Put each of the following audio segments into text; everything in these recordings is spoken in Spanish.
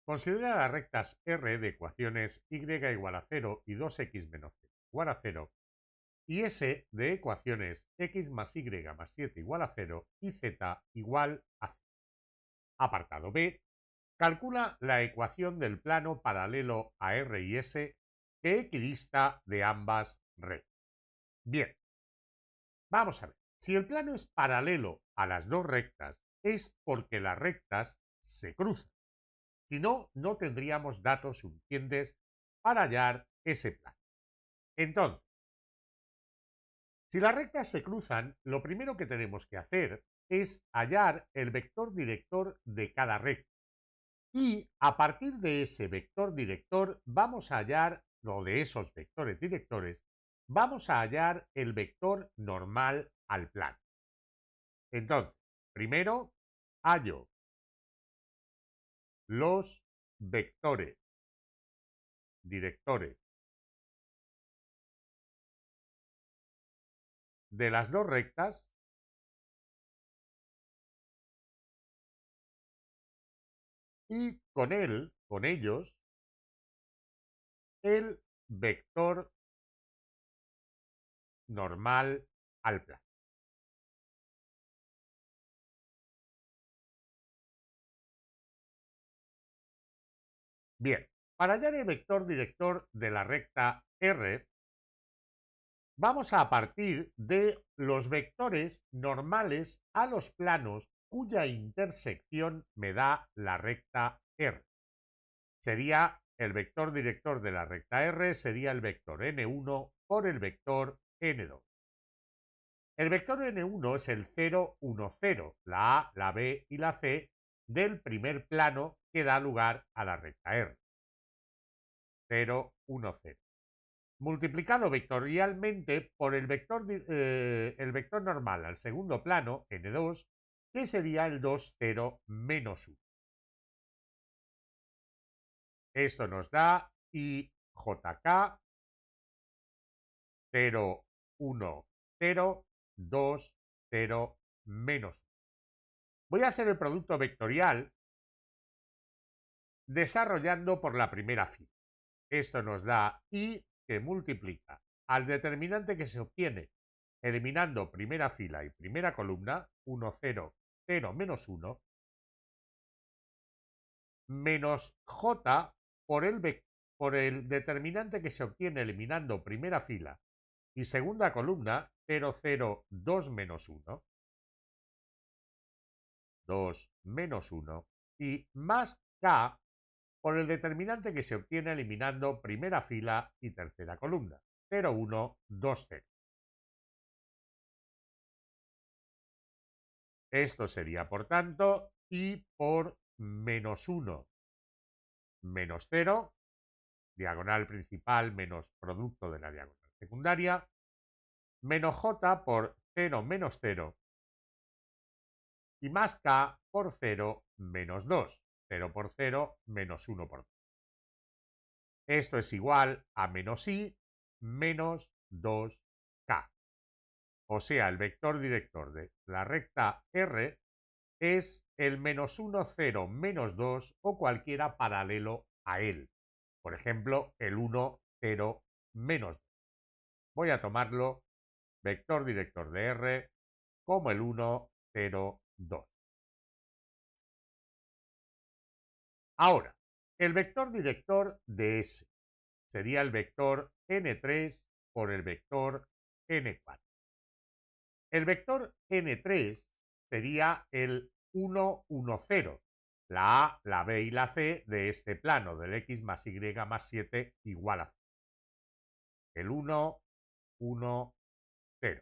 Considera las rectas R de ecuaciones y igual a 0 y 2x menos 0 igual a 0 y S de ecuaciones x más y más 7 igual a 0 y z igual a 0. Apartado B. Calcula la ecuación del plano paralelo a R y S que equidista de ambas rectas. Bien, vamos a ver. Si el plano es paralelo a las dos rectas, es porque las rectas se cruzan. Si no, no tendríamos datos suficientes para hallar ese plano. Entonces, si las rectas se cruzan, lo primero que tenemos que hacer es hallar el vector director de cada recta. Y a partir de ese vector director vamos a hallar, o de esos vectores directores, vamos a hallar el vector normal al plano. Entonces, primero hallo los vectores directores de las dos rectas y con ellos, el vector normal al plano. Bien, para hallar el vector director de la recta R, vamos a partir de los vectores normales a los planos cuya intersección me da la recta R. Sería el vector director de la recta R, sería el vector n1 por el vector n2. El vector n1 es el 0, 1, 0, la A, la B y la C del primer plano que da lugar a la recta R. 0, 1, 0. Multiplicado vectorialmente por el vector normal al segundo plano, n2, que sería el 2, 0, menos 1. Esto nos da IJK 0, 1, 0, 2, 0, menos 1. Voy a hacer el producto vectorial desarrollando por la primera fila. Esto nos da I que multiplica al determinante que se obtiene eliminando primera fila y primera columna, 1, 0, 0, menos 1, menos J por el determinante que se obtiene eliminando primera fila y segunda columna, 0, 0, 2, menos 1, 2, menos 1, y más K por el determinante que se obtiene eliminando primera fila y tercera columna, 0, 1, 2, 0. Esto sería, por tanto, I por menos 1 menos 0, diagonal principal menos producto de la diagonal secundaria, menos J por 0 menos 0 y más K por 0 menos 2, 0 por 0 menos 1 por 2. Esto es igual a menos I menos 2K. O sea, el vector director de la recta R es el menos 1, 0, menos 2 o cualquiera paralelo a él. Por ejemplo, el 1, 0, menos 2. Voy a tomarlo vector director de R como el 1, 0, 2. Ahora, el vector director de S sería el vector n3 por el vector n4. El vector n3 sería el 1, 1, 0, la A, la B y la C de este plano del x más y más 7 igual a 0. El 1, 1, 0.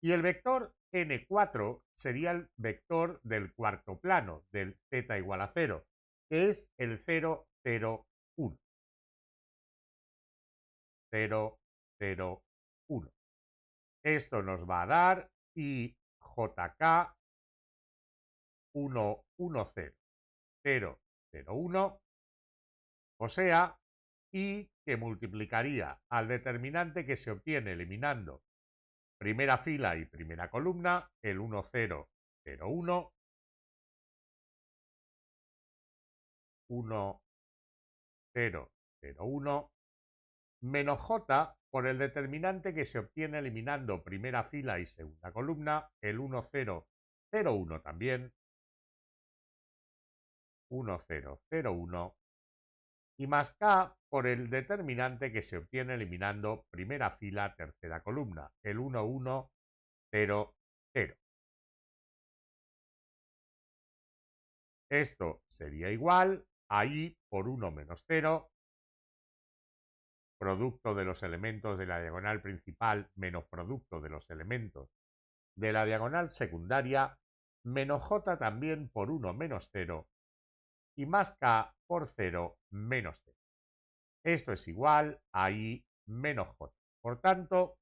Y el vector n4 sería el vector del cuarto plano del z igual a 0, que es el 0, 0, 1. 0, 0, 1. Esto nos va a dar IJK 1, 1, 0, 0, 0, 1, o sea, I que multiplicaría al determinante que se obtiene eliminando primera fila y primera columna, el 1, 0, 0, 1, 1, 0, 0, 1, menos j por el determinante que se obtiene eliminando primera fila y segunda columna, el 1, 0, 0, 1 también, 1, 0, 0, 1, y más k por el determinante que se obtiene eliminando primera fila, tercera columna, el 1, 1, 0, 0. Esto sería igual a i por 1 menos 0, producto de los elementos de la diagonal principal menos producto de los elementos de la diagonal secundaria, menos j también por 1 menos 0, y más k por 0 menos 0. Esto es igual a i menos j. Por tanto,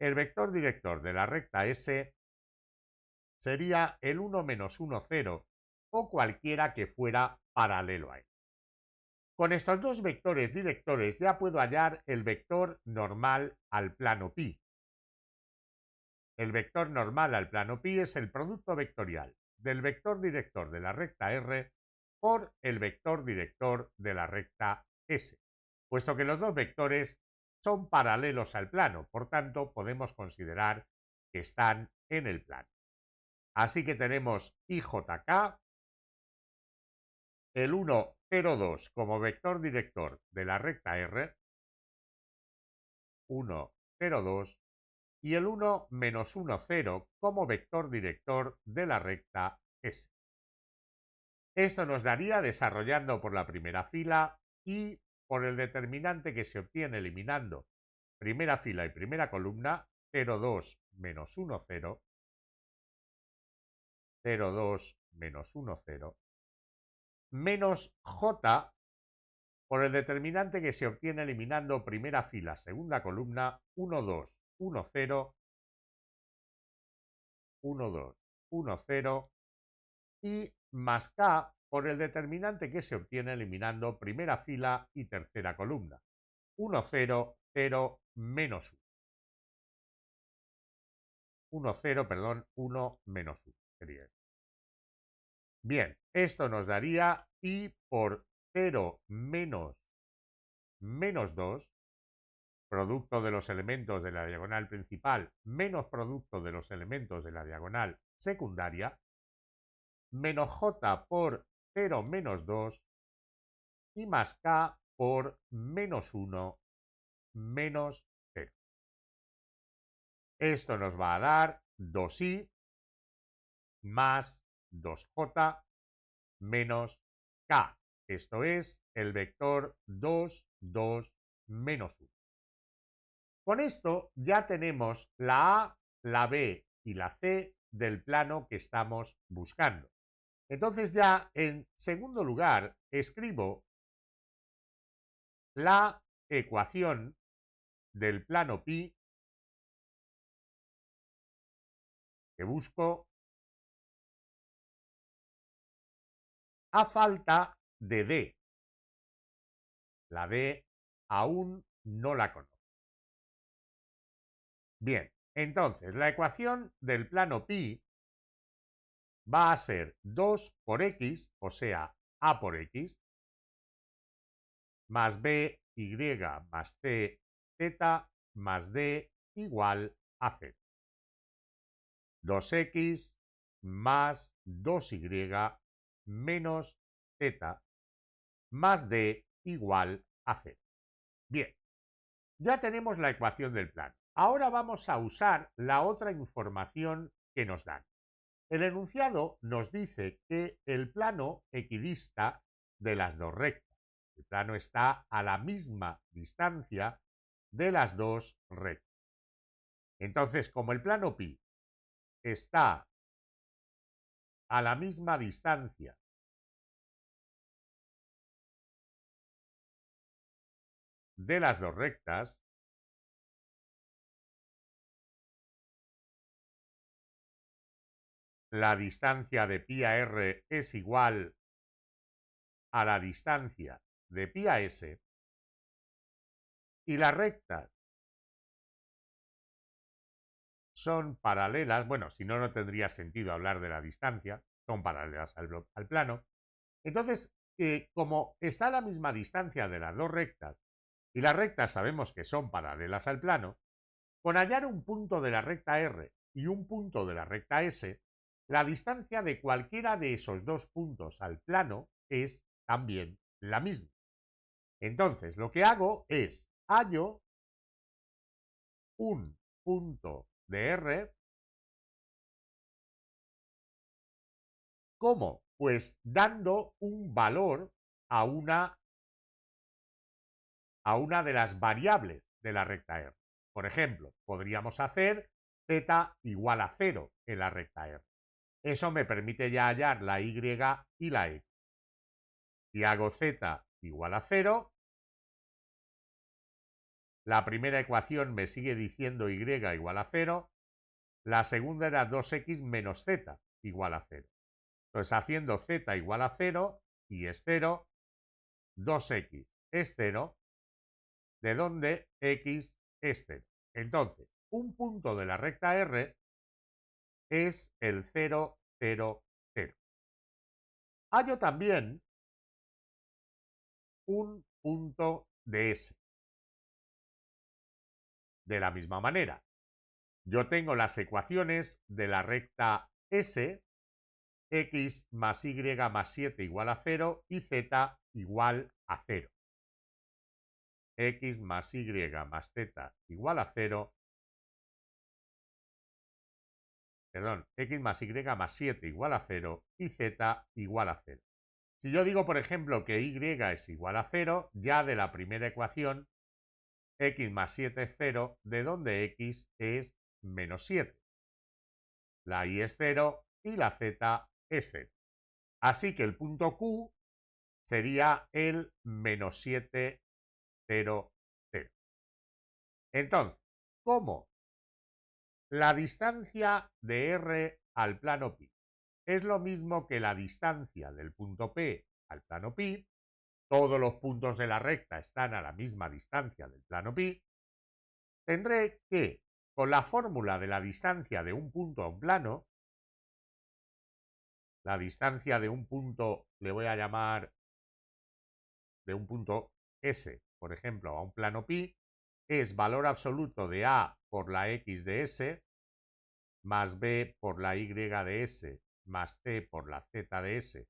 el vector director de la recta S sería el 1 menos 1, 0, o cualquiera que fuera paralelo a él. Con estos dos vectores directores ya puedo hallar el vector normal al plano pi. El vector normal al plano pi es el producto vectorial del vector director de la recta R por el vector director de la recta S, puesto que los dos vectores son paralelos al plano, por tanto podemos considerar que están en el plano. Así que tenemos IJK, el 1, 0, 2 como vector director de la recta R, 1, 0, 2, y el 1 menos 1, 0 como vector director de la recta S. Esto nos daría, desarrollando por la primera fila y por el determinante que se obtiene eliminando primera fila y primera columna, 0, 2 menos 1, 0, 0, 2 menos 1, 0, menos j por el determinante que se obtiene eliminando primera fila, segunda columna, 1, 2, 1, 0, 1, 2, 1, 0, y más k por el determinante que se obtiene eliminando primera fila y tercera columna, 1, 0, 0, menos 1. 1, 0, perdón, 1 menos 1 sería esto. Bien, esto nos daría i por 0 menos 2, producto de los elementos de la diagonal principal menos producto de los elementos de la diagonal secundaria, menos j por 0 menos 2 y más k por menos 1 menos 0. Esto nos va a dar 2i más 2j menos k. Esto es el vector 2, 2, menos 1. Con esto ya tenemos la A, la B y la C del plano que estamos buscando. Entonces ya en segundo lugar escribo la ecuación del plano pi que busco a falta de D. La D aún no la conozco. Bien, entonces la ecuación del plano pi va a ser 2 por x, o sea, a por x, más b, y más c, z, más d igual a 0. 2x más 2y menos z más d igual a 0. Bien, ya tenemos la ecuación del plano. Ahora vamos a usar la otra información que nos dan. El enunciado nos dice que el plano equidista de las dos rectas. El plano está a la misma distancia de las dos rectas. Entonces, como el plano pi está a la misma distancia de las dos rectas, la distancia de pi a r es igual a la distancia de pi a s, y las rectas son paralelas, bueno, si no, no tendría sentido hablar de la distancia, son paralelas al plano. Entonces, que como está a la misma distancia de las dos rectas, y las rectas sabemos que son paralelas al plano, con hallar un punto de la recta R y un punto de la recta S, la distancia de cualquiera de esos dos puntos al plano es también la misma. Entonces, lo que hago es hallo un punto de R. ¿Cómo? Pues dando un valor a una de las variables de la recta R. Por ejemplo, podríamos hacer z igual a 0 en la recta R. Eso me permite ya hallar la y y la x. Si hago z igual a 0, la primera ecuación me sigue diciendo y igual a 0, la segunda era 2x menos z igual a 0. Entonces, haciendo z igual a 0, y es 0, 2x es 0, de donde x es 0. Entonces, un punto de la recta R es el 0, 0, 0. Hallo también un punto de S. De la misma manera, yo tengo las ecuaciones de la recta S, x más y más 7 igual a 0 y z igual a 0. X más y más z igual a 0. Perdón, x más y más 7 igual a 0 y z igual a 0. Si yo digo, por ejemplo, que y es igual a 0, ya de la primera ecuación, x más 7 es 0, de donde x es menos 7. La y es 0 y la z es 0. Así que el punto Q sería el menos 7, 0, 0. Entonces, ¿cómo? La distancia de R al plano pi es lo mismo que la distancia del punto P al plano pi. Todos los puntos de la recta están a la misma distancia del plano pi. Tendré que, con la fórmula de la distancia de un punto a un plano, la distancia de un punto le voy a llamar de un punto S, por ejemplo, a un plano pi, es valor absoluto de A por la X de S, más B por la Y de S, más C por la Z de S,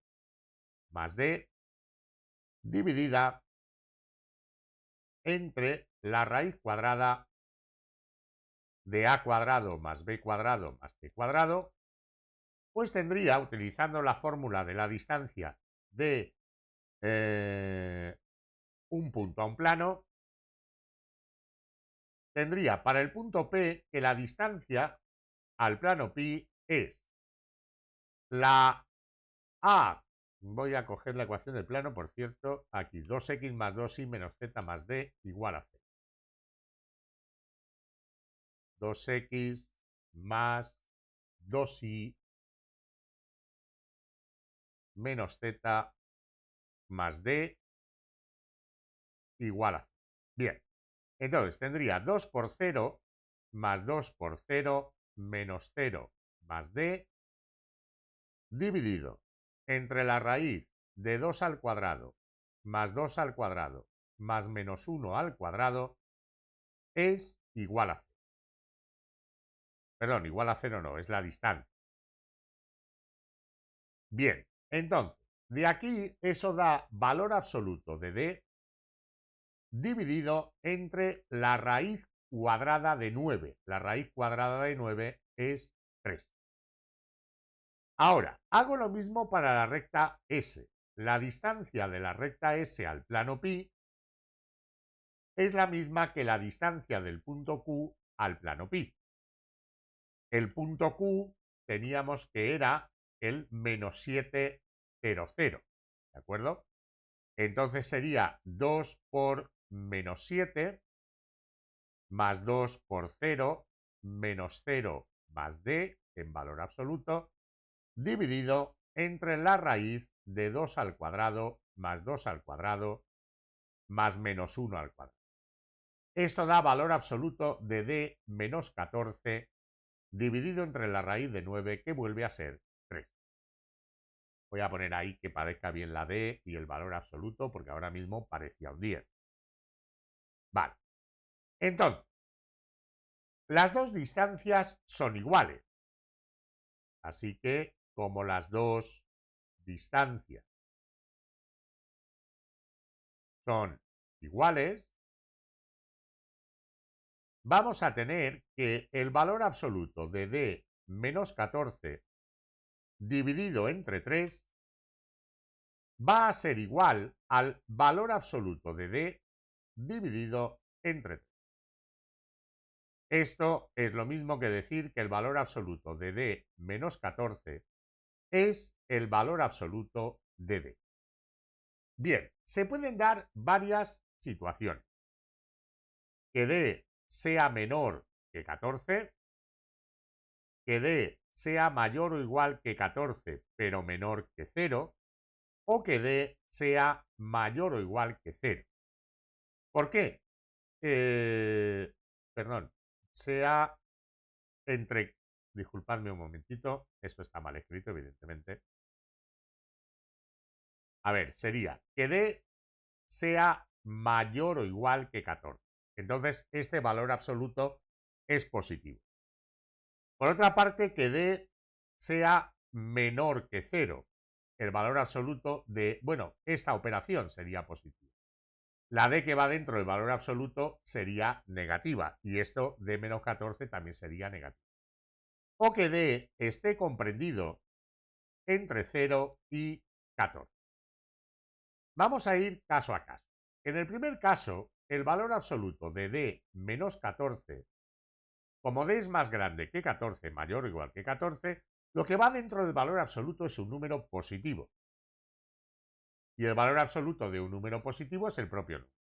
más D, dividida entre la raíz cuadrada de A cuadrado más B cuadrado más C cuadrado, pues tendría, utilizando la fórmula de la distancia de un punto a un plano, tendría para el punto P que la distancia al plano pi es la A. Voy a coger la ecuación del plano, por cierto, aquí, 2x más 2y menos z más d igual a 0. 2x más 2y menos z más d igual a 0. Bien, entonces tendría 2 por 0 más 2 por 0 menos 0 más d dividido entre la raíz de 2 al cuadrado más 2 al cuadrado más menos 1 al cuadrado es igual a 0. Perdón, igual a 0 no, es la distancia. Bien, entonces, de aquí eso da valor absoluto de d dividido entre la raíz cuadrada de 9. La raíz cuadrada de 9 es 3. Ahora, hago lo mismo para la recta S. La distancia de la recta S al plano pi es la misma que la distancia del punto Q al plano pi. El punto Q teníamos que era el menos 7, 0, 0. ¿De acuerdo? Entonces sería 2 por menos 7 más 2 por 0 menos 0 más d en valor absoluto dividido entre la raíz de 2 al cuadrado más 2 al cuadrado más menos 1 al cuadrado. Esto da valor absoluto de d menos 14 dividido entre la raíz de 9, que vuelve a ser 3. Voy a poner ahí que parezca bien la D y el valor absoluto, porque ahora mismo parecía un 10. Vale. Entonces, las dos distancias son iguales. Así que, como las dos distancias son iguales, vamos a tener que el valor absoluto de D menos 14 dividido entre 3 va a ser igual al valor absoluto de D dividido entre 3. Esto es lo mismo que decir que el valor absoluto de D menos 14 es el valor absoluto de D. Bien, se pueden dar varias situaciones. Que D sea menor que 14, que D sea mayor o igual que 14 pero menor que 0, o que D sea mayor o igual que 0. ¿Por qué? Perdón, sea entre, disculpadme un momentito, esto está mal escrito evidentemente. A ver, sería que D sea mayor o igual que 14. Entonces, este valor absoluto es positivo. Por otra parte, que D sea menor que 0. El valor absoluto de, bueno, esta operación sería positiva. La D que va dentro del valor absoluto sería negativa y esto D menos 14 también sería negativo. O que D esté comprendido entre 0 y 14. Vamos a ir caso a caso. En el primer caso, el valor absoluto de D menos 14, como D es más grande que 14, mayor o igual que 14, lo que va dentro del valor absoluto es un número positivo. Y el valor absoluto de un número positivo es el propio número.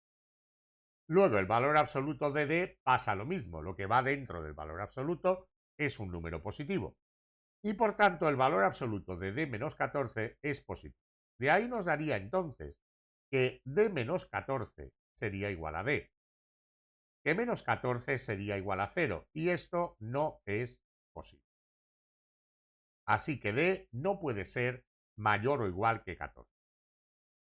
Luego, el valor absoluto de D pasa lo mismo. Lo que va dentro del valor absoluto es un número positivo. Y por tanto, el valor absoluto de D menos 14 es positivo. De ahí nos daría entonces que D menos 14 sería igual a D, que menos 14 sería igual a 0, y esto no es posible. Así que D no puede ser mayor o igual que 14.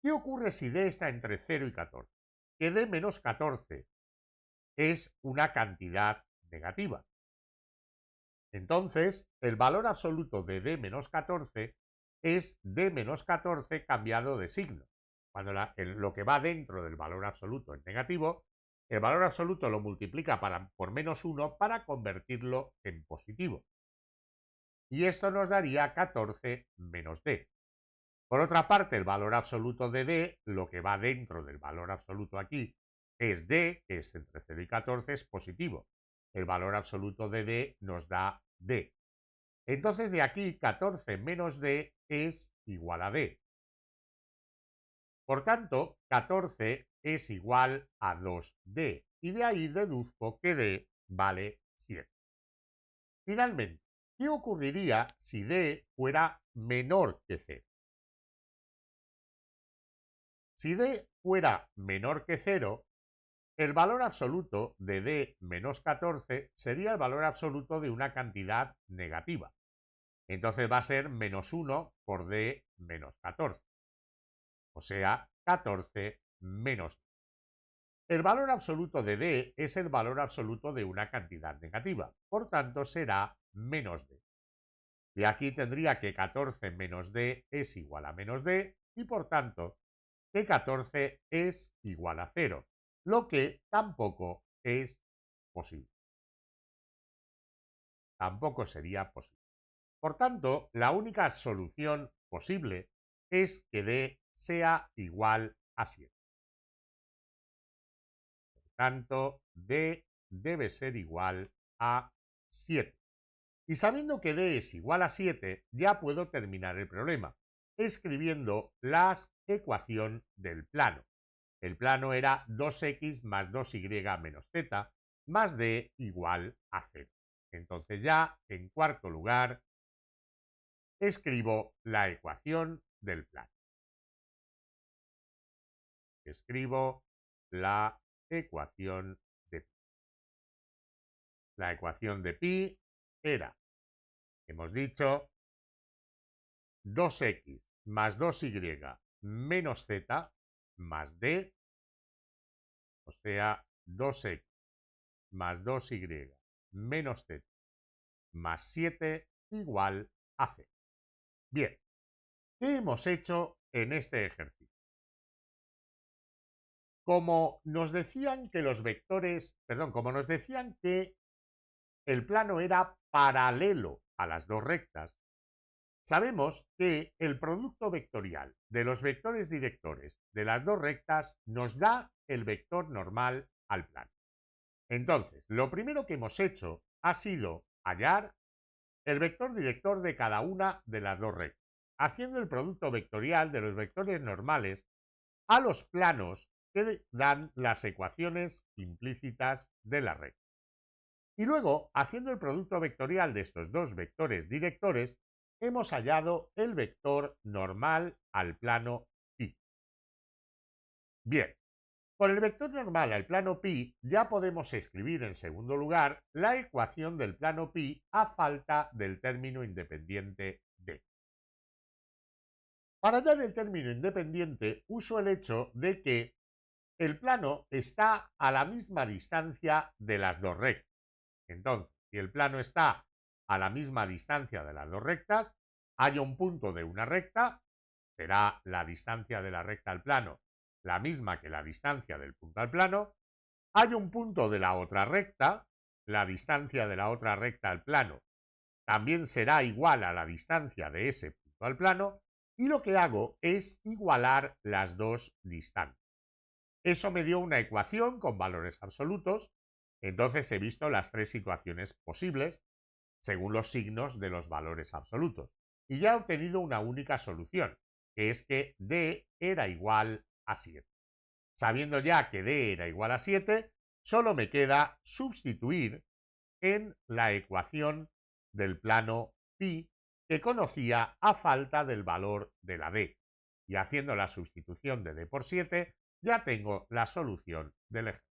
¿Qué ocurre si D está entre 0 y 14? Que D menos 14 es una cantidad negativa. Entonces, el valor absoluto de D menos 14 es D menos 14 cambiado de signo. Cuando lo que va dentro del valor absoluto es negativo, el valor absoluto lo multiplica por menos 1 para convertirlo en positivo. Y esto nos daría 14 menos D. Por otra parte, el valor absoluto de D, lo que va dentro del valor absoluto aquí, es D, que es entre 0 y 14, es positivo. El valor absoluto de D nos da D. Entonces de aquí 14 menos D es igual a D. Por tanto, 14 es igual a 2D y de ahí deduzco que D vale 7. Finalmente, ¿qué ocurriría si D fuera menor que 0? Si D fuera menor que 0, el valor absoluto de D menos 14 sería el valor absoluto de una cantidad negativa. Entonces va a ser menos 1 por D menos 14. O sea, 14 menos D. El valor absoluto de D es el valor absoluto de una cantidad negativa. Por tanto, será menos D. De aquí tendría que 14 menos D es igual a menos D y por tanto que 14 es igual a 0, lo que tampoco es posible. Tampoco sería posible. Por tanto, la única solución posible es que D sea igual a 7. Por tanto, D debe ser igual a 7. Y sabiendo que D es igual a 7, ya puedo terminar el problema, escribiendo la ecuación del plano. El plano era 2x más 2y menos z más D igual a 0. Entonces ya, en cuarto lugar, escribo la ecuación del plano. Escribo la ecuación de pi. La ecuación de pi era, hemos dicho, 2x más 2y menos z más d, o sea, 2x más 2y menos z más 7 igual a 0. Bien, ¿qué hemos hecho en este ejercicio? Como nos decían que los vectores, como nos decían que el plano era paralelo a las dos rectas, sabemos que el producto vectorial de los vectores directores de las dos rectas nos da el vector normal al plano. Entonces, lo primero que hemos hecho ha sido hallar el vector director de cada una de las dos rectas, haciendo el producto vectorial de los vectores normales a los planos que dan las ecuaciones implícitas de la recta. Y luego, haciendo el producto vectorial de estos dos vectores directores, hemos hallado el vector normal al plano pi. Bien, con el vector normal al plano pi ya podemos escribir en segundo lugar la ecuación del plano pi a falta del término independiente d. Para hallar el término independiente uso el hecho de que el plano está a la misma distancia de las dos rectas. Entonces, si el plano está a la misma distancia de las dos rectas, haya un punto de una recta, será la distancia de la recta al plano la misma que la distancia del punto al plano, hay un punto de la otra recta, la distancia de la otra recta al plano también será igual a la distancia de ese punto al plano, y lo que hago es igualar las dos distancias. Eso me dio una ecuación con valores absolutos, entonces he visto las tres ecuaciones posibles según los signos de los valores absolutos, y ya he obtenido una única solución, que es que d era igual a 7. Sabiendo ya que d era igual a 7, solo me queda sustituir en la ecuación del plano pi que conocía a falta del valor de la d. Y haciendo la sustitución de d por 7, ya tengo la solución del ejercicio.